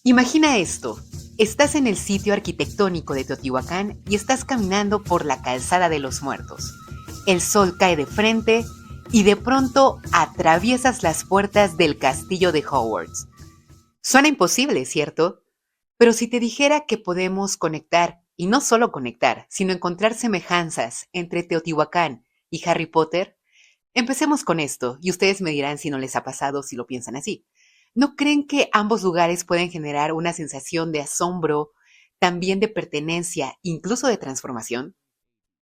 Imagina esto. Estás en el sitio arquitectónico de Teotihuacán y estás caminando por la calzada de los muertos. El sol cae de frente y de pronto atraviesas las puertas del castillo de Hogwarts. Suena imposible, ¿cierto? Pero si te dijera que podemos conectar, y no solo conectar, sino encontrar semejanzas entre Teotihuacán y Harry Potter, empecemos con esto y ustedes me dirán si no les ha pasado si lo piensan así. ¿No creen que ambos lugares pueden generar una sensación de asombro, también de pertenencia, incluso de transformación?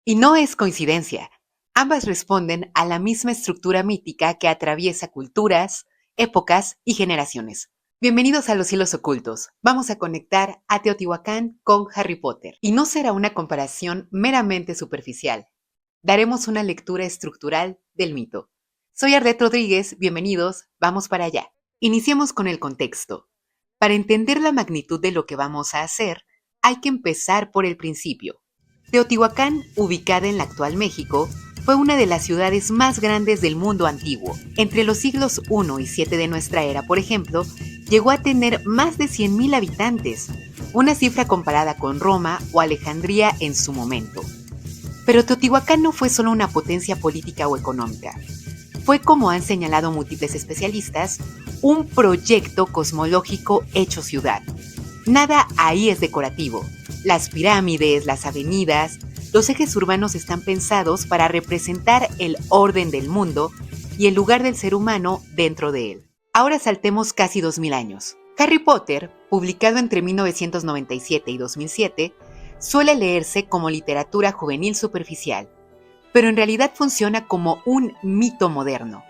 Y no es coincidencia. Ambas responden a la misma estructura mítica que atraviesa culturas, épocas y generaciones. Bienvenidos a Los Hilos Ocultos. Vamos a conectar a Teotihuacán con Harry Potter. Y no será una comparación meramente superficial. Daremos una lectura estructural del mito. Soy Arlet Rodríguez, bienvenidos, vamos para allá. Iniciemos con el contexto. Para entender la magnitud de lo que vamos a hacer, hay que empezar por el principio. Teotihuacán, ubicada en la actual México, fue una de las ciudades más grandes del mundo antiguo. Entre los siglos I y VII de nuestra era, por ejemplo, llegó a tener más de 100.000 habitantes, una cifra comparada con Roma o Alejandría en su momento. Pero Teotihuacán no fue solo una potencia política o económica. Fue, como han señalado múltiples especialistas, un proyecto cosmológico hecho ciudad. Nada ahí es decorativo. Las pirámides, las avenidas, los ejes urbanos están pensados para representar el orden del mundo y el lugar del ser humano dentro de él. Ahora saltemos casi 2000 años. Harry Potter, publicado entre 1997 y 2007, suele leerse como literatura juvenil superficial, pero en realidad funciona como un mito moderno.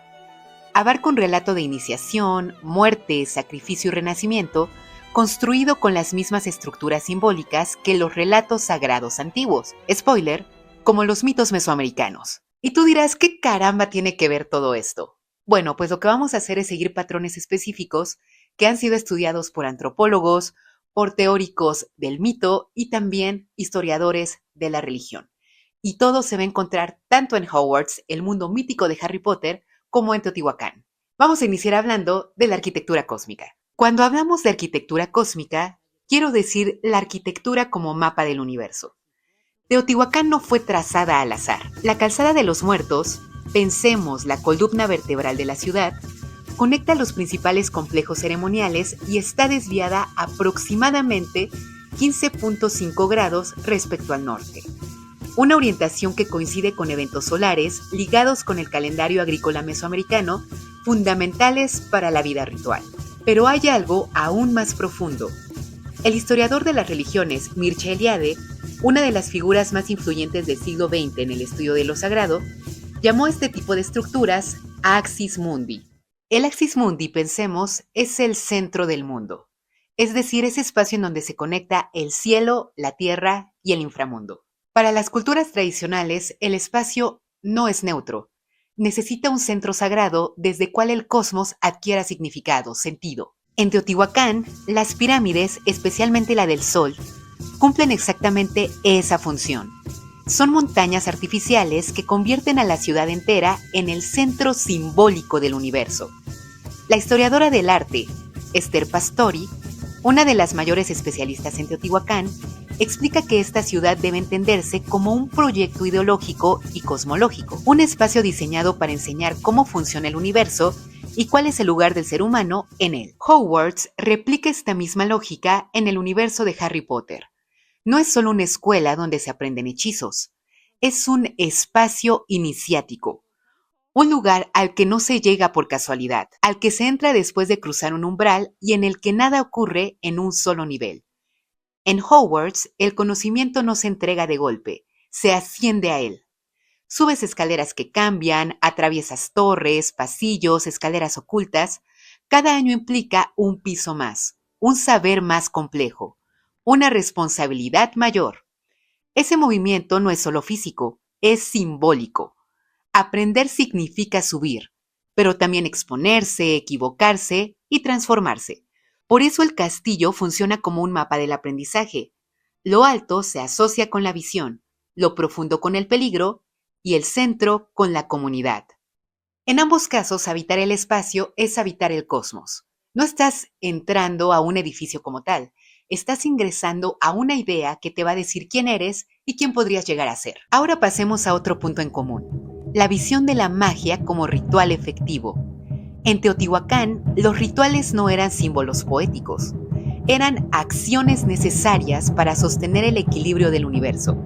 Abarca un relato de iniciación, muerte, sacrificio y renacimiento, construido con las mismas estructuras simbólicas que los relatos sagrados antiguos. Spoiler, como los mitos mesoamericanos. Y tú dirás, ¿qué caramba tiene que ver todo esto? Bueno, pues lo que vamos a hacer es seguir patrones específicos que han sido estudiados por antropólogos, por teóricos del mito y también historiadores de la religión. Y todo se va a encontrar tanto en Hogwarts, el mundo mítico de Harry Potter, como en Teotihuacán. Vamos a iniciar hablando de la arquitectura cósmica. Cuando hablamos de arquitectura cósmica, quiero decir la arquitectura como mapa del universo. Teotihuacán no fue trazada al azar. La calzada de los muertos, pensemos la columna vertebral de la ciudad, conecta los principales complejos ceremoniales y está desviada aproximadamente 15.5 grados respecto al norte. Una orientación que coincide con eventos solares ligados con el calendario agrícola mesoamericano, fundamentales para la vida ritual. Pero hay algo aún más profundo. El historiador de las religiones, Mircea Eliade, una de las figuras más influyentes del siglo XX en el estudio de lo sagrado, llamó a este tipo de estructuras Axis Mundi. El Axis Mundi, pensemos, es el centro del mundo, es decir, ese espacio en donde se conecta el cielo, la tierra y el inframundo. Para las culturas tradicionales, el espacio no es neutro. Necesita un centro sagrado desde el cual el cosmos adquiera significado, sentido. En Teotihuacán, las pirámides, especialmente la del Sol, cumplen exactamente esa función. Son montañas artificiales que convierten a la ciudad entera en el centro simbólico del universo. La historiadora del arte, Esther Pastori, una de las mayores especialistas en Teotihuacán, explica que esta ciudad debe entenderse como un proyecto ideológico y cosmológico, un espacio diseñado para enseñar cómo funciona el universo y cuál es el lugar del ser humano en él. Hogwarts replica esta misma lógica en el universo de Harry Potter. No es solo una escuela donde se aprenden hechizos, es un espacio iniciático, un lugar al que no se llega por casualidad, al que se entra después de cruzar un umbral y en el que nada ocurre en un solo nivel. En Hogwarts, el conocimiento no se entrega de golpe, se asciende a él. Subes escaleras que cambian, atraviesas torres, pasillos, escaleras ocultas. Cada año implica un piso más, un saber más complejo, una responsabilidad mayor. Ese movimiento no es solo físico, es simbólico. Aprender significa subir, pero también exponerse, equivocarse y transformarse. Por eso el castillo funciona como un mapa del aprendizaje. Lo alto se asocia con la visión, lo profundo con el peligro y el centro con la comunidad. En ambos casos, habitar el espacio es habitar el cosmos. No estás entrando a un edificio como tal, estás ingresando a una idea que te va a decir quién eres y quién podrías llegar a ser. Ahora pasemos a otro punto en común, la visión de la magia como ritual efectivo. En Teotihuacán, los rituales no eran símbolos poéticos, eran acciones necesarias para sostener el equilibrio del universo.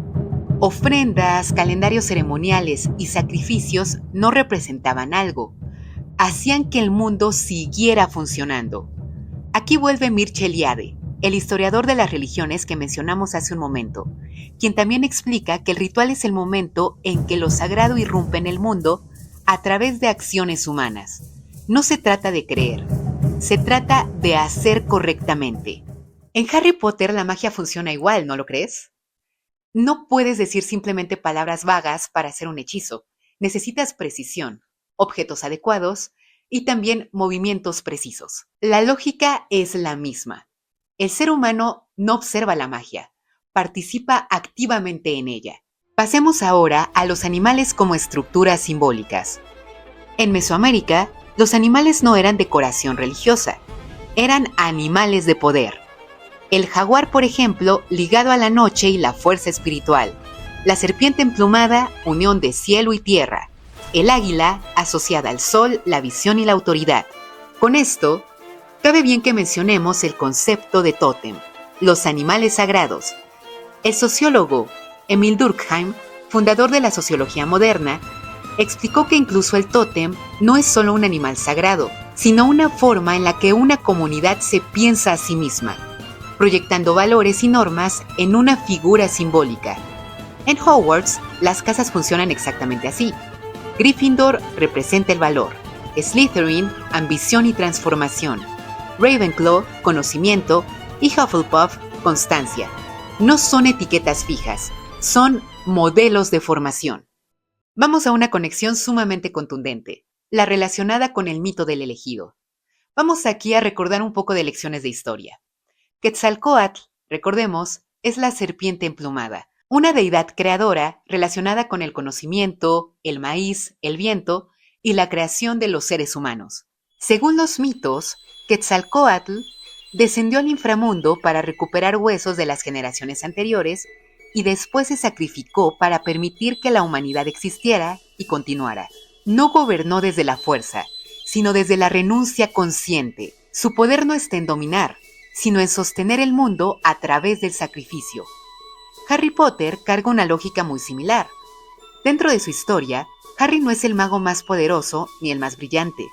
Ofrendas, calendarios ceremoniales y sacrificios no representaban algo, hacían que el mundo siguiera funcionando. Aquí vuelve Mircea Eliade, el historiador de las religiones que mencionamos hace un momento, quien también explica que el ritual es el momento en que lo sagrado irrumpe en el mundo a través de acciones humanas. No se trata de creer, se trata de hacer correctamente. En Harry Potter la magia funciona igual, ¿no lo crees? No puedes decir simplemente palabras vagas para hacer un hechizo. Necesitas precisión, objetos adecuados y también movimientos precisos. La lógica es la misma. El ser humano no observa la magia, participa activamente en ella. Pasemos ahora a los animales como estructuras simbólicas. En Mesoamérica, los animales no eran decoración religiosa, eran animales de poder. El jaguar, por ejemplo, ligado a la noche y la fuerza espiritual. La serpiente emplumada, unión de cielo y tierra. El águila, asociada al sol, la visión y la autoridad. Con esto, cabe bien que mencionemos el concepto de tótem, los animales sagrados. El sociólogo Emil Durkheim, fundador de la sociología moderna, explicó que incluso el tótem no es solo un animal sagrado, sino una forma en la que una comunidad se piensa a sí misma, proyectando valores y normas en una figura simbólica. En Hogwarts, las casas funcionan exactamente así. Gryffindor representa el valor, Slytherin, ambición y transformación, Ravenclaw, conocimiento y Hufflepuff, constancia. No son etiquetas fijas, son modelos de formación. Vamos a una conexión sumamente contundente, la relacionada con el mito del elegido. Vamos aquí a recordar un poco de lecciones de historia. Quetzalcóatl, recordemos, es la serpiente emplumada, una deidad creadora relacionada con el conocimiento, el maíz, el viento y la creación de los seres humanos. Según los mitos, Quetzalcóatl descendió al inframundo para recuperar huesos de las generaciones anteriores y después se sacrificó para permitir que la humanidad existiera y continuara. No gobernó desde la fuerza, sino desde la renuncia consciente. Su poder no está en dominar, sino en sostener el mundo a través del sacrificio. Harry Potter carga una lógica muy similar. Dentro de su historia, Harry no es el mago más poderoso ni el más brillante.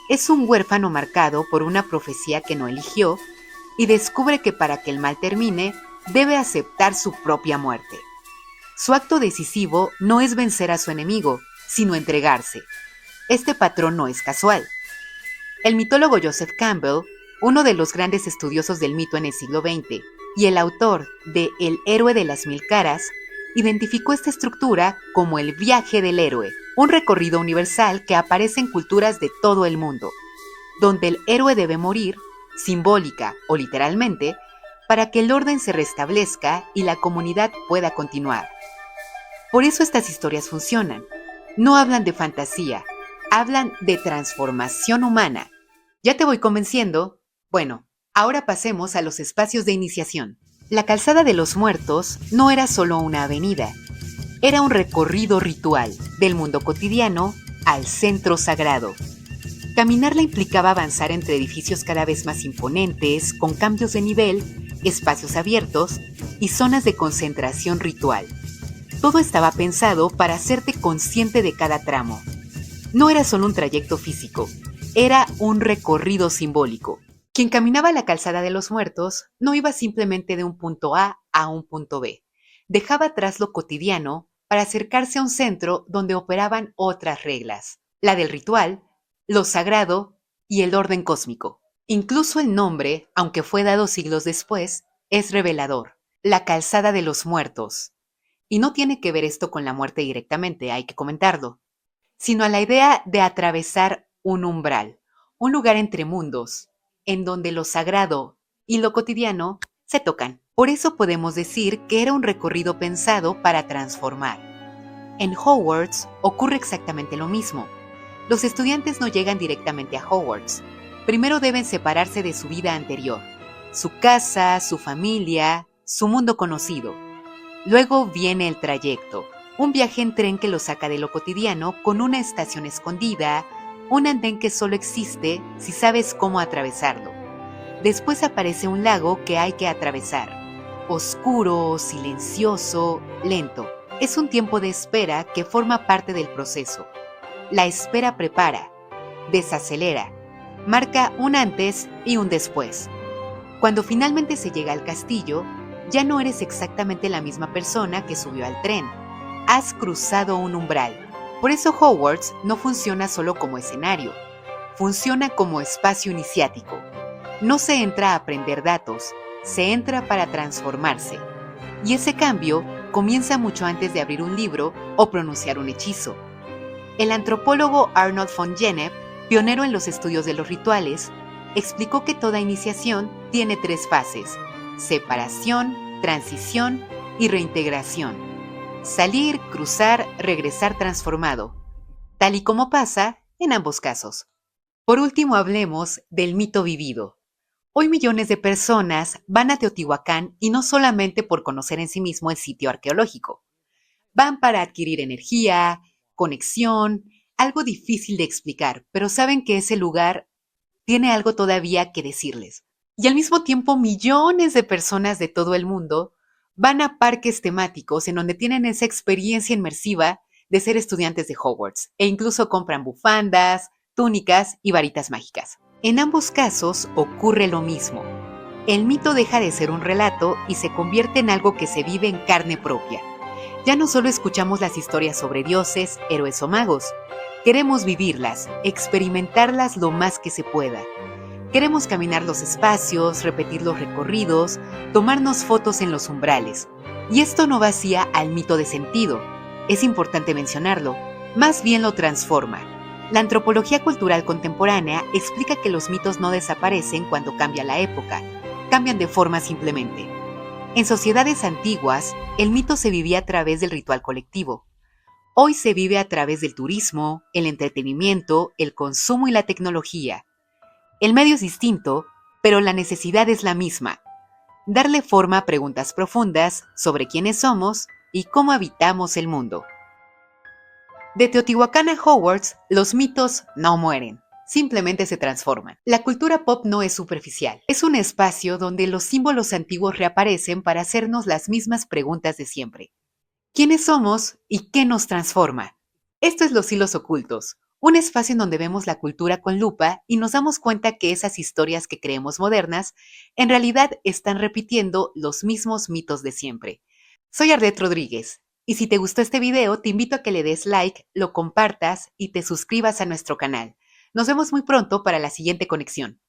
Es un huérfano marcado por una profecía que no eligió y descubre que para que el mal termine, debe aceptar su propia muerte. Su acto decisivo no es vencer a su enemigo, sino entregarse. Este patrón no es casual. El mitólogo Joseph Campbell, uno de los grandes estudiosos del mito en el siglo XX, y el autor de El héroe de las mil caras, identificó esta estructura como el viaje del héroe, un recorrido universal que aparece en culturas de todo el mundo, donde el héroe debe morir, simbólica o literalmente, para que el orden se restablezca y la comunidad pueda continuar. Por eso estas historias funcionan. No hablan de fantasía, hablan de transformación humana. ¿Ya te voy convenciendo? Bueno, ahora pasemos a los espacios de iniciación. La Calzada de los Muertos no era solo una avenida, era un recorrido ritual del mundo cotidiano al centro sagrado. Caminarla implicaba avanzar entre edificios cada vez más imponentes, con cambios de nivel, espacios abiertos y zonas de concentración ritual. Todo estaba pensado para hacerte consciente de cada tramo. No era solo un trayecto físico, era un recorrido simbólico. Quien caminaba la Calzada de los Muertos no iba simplemente de un punto A un punto B. Dejaba atrás lo cotidiano para acercarse a un centro donde operaban otras reglas, la del ritual, lo sagrado y el orden cósmico. Incluso el nombre, aunque fue dado siglos después, es revelador, la Calzada de los Muertos. Y no tiene que ver esto con la muerte directamente, hay que comentarlo, sino a la idea de atravesar un umbral, un lugar entre mundos, en donde lo sagrado y lo cotidiano se tocan. Por eso podemos decir que era un recorrido pensado para transformar. En Hogwarts ocurre exactamente lo mismo. Los estudiantes no llegan directamente a Hogwarts. primero deben separarse de su vida anterior, su casa, su familia, su mundo conocido. Luego viene el trayecto, un viaje en tren que los saca de lo cotidiano con una estación escondida, un andén que solo existe si sabes cómo atravesarlo. Después aparece un lago que hay que atravesar. Oscuro, silencioso, lento. Es un tiempo de espera que forma parte del proceso. La espera prepara, desacelera, marca un antes y un después. Cuando finalmente se llega al castillo, ya no eres exactamente la misma persona que subió al tren. Has cruzado un umbral. Por eso Hogwarts no funciona solo como escenario, funciona como espacio iniciático. No se entra a aprender datos, se entra para transformarse. Y ese cambio comienza mucho antes de abrir un libro o pronunciar un hechizo. El antropólogo Arnold von Gennep, pionero en los estudios de los rituales, explicó que toda iniciación tiene 3 fases: separación, transición y reintegración. Salir, cruzar, regresar transformado, tal y como pasa en ambos casos. Por último, hablemos del mito vivido. Hoy millones de personas van a Teotihuacán y no solamente por conocer en sí mismo el sitio arqueológico. Van para adquirir energía, conexión, algo difícil de explicar, pero saben que ese lugar tiene algo todavía que decirles. Y al mismo tiempo, millones de personas de todo el mundo van a parques temáticos en donde tienen esa experiencia inmersiva de ser estudiantes de Hogwarts e incluso compran bufandas, túnicas y varitas mágicas. En ambos casos ocurre lo mismo. El mito deja de ser un relato y se convierte en algo que se vive en carne propia. Ya no solo escuchamos las historias sobre dioses, héroes o magos. Queremos vivirlas, experimentarlas lo más que se pueda. Queremos caminar los espacios, repetir los recorridos, tomarnos fotos en los umbrales. Y esto no vacía al mito de sentido. Es importante mencionarlo. Más bien lo transforma. La antropología cultural contemporánea explica que los mitos no desaparecen cuando cambia la época, cambian de forma simplemente. En sociedades antiguas, el mito se vivía a través del ritual colectivo. Hoy se vive a través del turismo, el entretenimiento, el consumo y la tecnología. El medio es distinto, pero la necesidad es la misma: darle forma a preguntas profundas sobre quiénes somos y cómo habitamos el mundo. De Teotihuacán a Hogwarts, los mitos no mueren, simplemente se transforman. La cultura pop no es superficial, es un espacio donde los símbolos antiguos reaparecen para hacernos las mismas preguntas de siempre. ¿Quiénes somos y qué nos transforma? Esto es Los Hilos Ocultos, un espacio en donde vemos la cultura con lupa y nos damos cuenta que esas historias que creemos modernas en realidad están repitiendo los mismos mitos de siempre. Soy Arlet Rodríguez. Y si te gustó este video, te invito a que le des like, lo compartas y te suscribas a nuestro canal. Nos vemos muy pronto para la siguiente conexión.